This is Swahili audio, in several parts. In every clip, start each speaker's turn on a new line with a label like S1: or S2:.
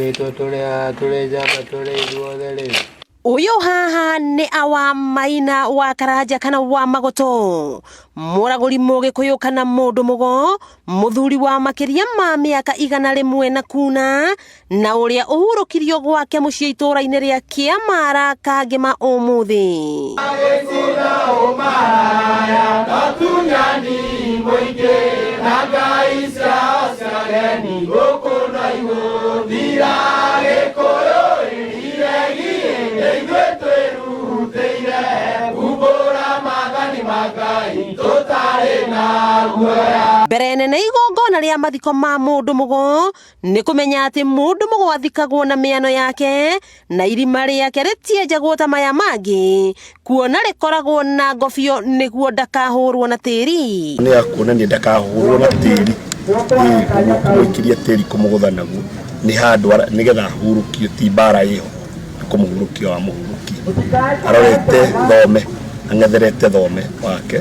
S1: wito tule jamba tule iduothe.
S2: Uyu haha ni awa Maina wa Karanja kana wa Magoto, muraguri Mugikuyu kana mundu mugo, muthuri wa makiria ma miaka 100 na kuna, na uria uhurukirio gwake mucii itura-ini ria Kiamara kagima umuthi.
S3: Agicina umaraya gatunyani muingi na ngai cia ciareni guku na iguru thira Gikuyu
S2: mbere nene igongona ria mathiko ma mundu mugo ni kumenya ati mundu mugo athikagwo na miano yake na irima riake ritienjagwo ta maya mangi kuona rikoragwo na ngobio niguo ndakahurwo na tiri
S4: ni akuonania ndakahurwo na tiri kumuikiria tiri kumugutha naguo ni handu nigetha hurukio ti bara iho kumugurukio wa muhuruki arorete thome angetherete thome wake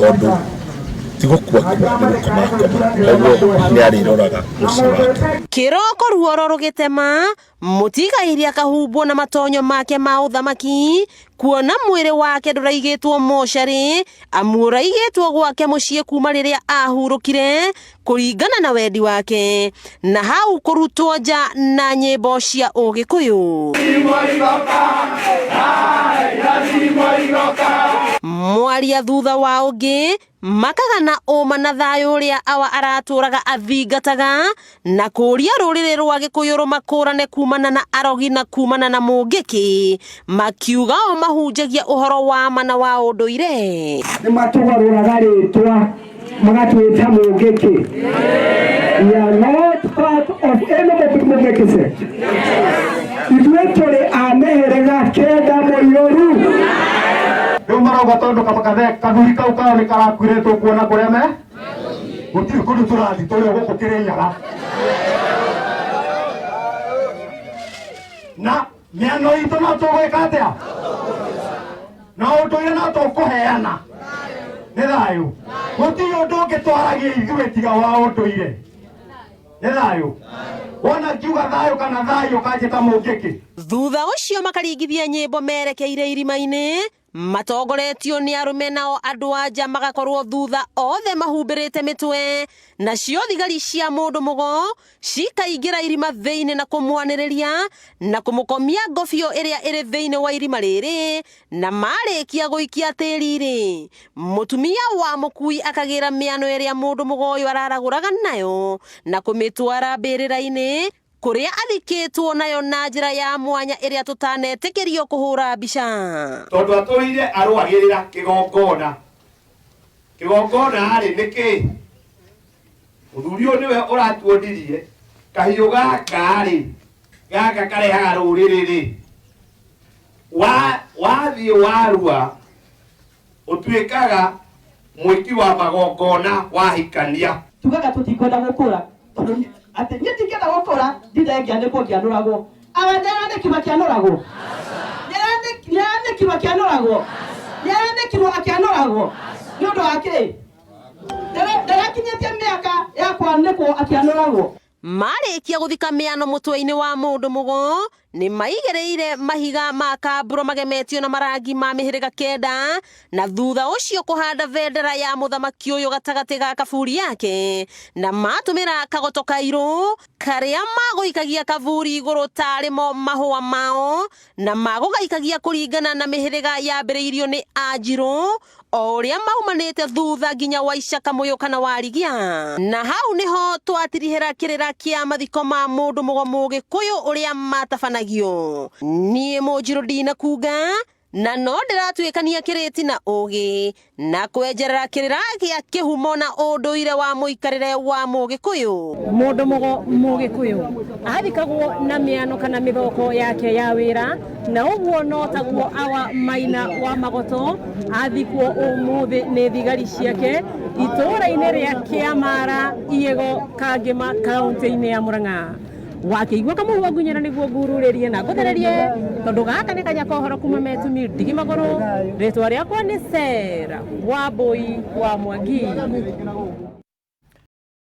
S4: tondu tigukua nigukomakoma ni ariroraga mucii wake
S2: kiroko ruoro rugitema mutigairia kahumbwo na matonyo make ma uthamaki kuona mwiri wake nduraigitwo moshari amuraigitwo gwake mucii kuma riria ahurukire kuringana na wendi wake na hau kurutwo nja na nyimbo cia Ugikuyu. Mwaria thutha wa ungi makagana uma na thayu uria awa araturaga athingataga na kuria ruriri rwa Gikuyu rumakurane kumana na arogi na kumana na mungiki makiuga o mahunjagia uhoro wa mana wa unduire
S5: ni matugaruraga ritwa magatwita mungiki. We are not part of any mungiki sect. Ithuĩ tũrĩ a mĩhĩrĩga kenda mũiyũru. Rĩu marauga tondũ kathuri kau kao nĩ karakuire tũkuona kũrĩa me gũtirĩ kũndũ tũrathi tũrĩ gũkũ Kĩrĩnyaga na mĩano itũ no tũgwĩka atĩa na ũndũire no tũkũheana nĩ thayũ gũtirĩ ũndũ ũngĩtwaragia ithuĩ tiga wa ũndũire nĩ thayũ wona kiuga thayũ kana thayũ kanjĩta mũngĩkĩ.
S2: Thutha ucio makaringithia nyimbo merekeire irima-ini matongoretio ni arume nao andu anja magakorwo thutha othe mahumbirite mitwe nacio thigari cia mundu mugo cikaingira irima thiini na kumwaniriria na kumukomia ngobio iria iri thiini wa irima riri na marikia guikia tiri mutumia wa mukui akagira miano iria mundu mugo uyu araraguraga nayo na kumitwara mbirira-ini kuria athikitwo nayo na njira ya mwanya iria tutanetikirio kuhura mbica
S3: tondu aturire arwagirira kigongona ari niki muthuri uyu niwe uratuonirie kahiu gaka karehaga ruriri wathie warua utuikaga mwiki wa magongona wahikania
S6: tugaga tutikwenda gukura ati nyetikenda gukura ndindengia niguo ngianuragwo abanyaniki makianuragwo nyaniki makianuragwo nyaniki akianuragwo ni undu wake ndarakinyetie miaka yakwa nikuo akianuragwo.
S2: Marikia guthika miano mutwe-ini wa mundu mugo ni maigereire mahiga ma kamburo magemetio na marangi ma mihiriga kenda na thutha ucio kuhanda bendera ya muthamaki uyu gatagati ga kaburi yake na matumira kagoto kairu karia maguikagia kaburi iguru tarimo mahua mao na magugaikagia kuringana na mihiriga yambiriirio ni Anjiru o uria maumanite thutha nginya wa Icaka Muyu kana Warigia na hau niho twatirihira kirira kia mathiko ma mundu mugo Mugikuyu uria matabanagio. Nie Mũnjiru ndina kuga na no ndiratuikania kiriti na ugi na kwenjerera kirira gia kihumo na unduire wa muikarire wa Mugikuyu.
S7: Mundu mugo Mugikuyu athikagwo na miano kana mithoko yake ya wira na uguo no taguo awa Maina wa Magoto athikwo umuthi ni thigari ciake itura-ini ria Kiamara Iyego Kangima kaunti-ini ya Murang'a. Wakiigua kamuhua ngunyera niguo ngururirie na nguthererie tondu gaka ni kanya kohoro kuma Metumi Ndigi Maguru. Ritwa riakwa ni Sera Wambui wa Mwangi.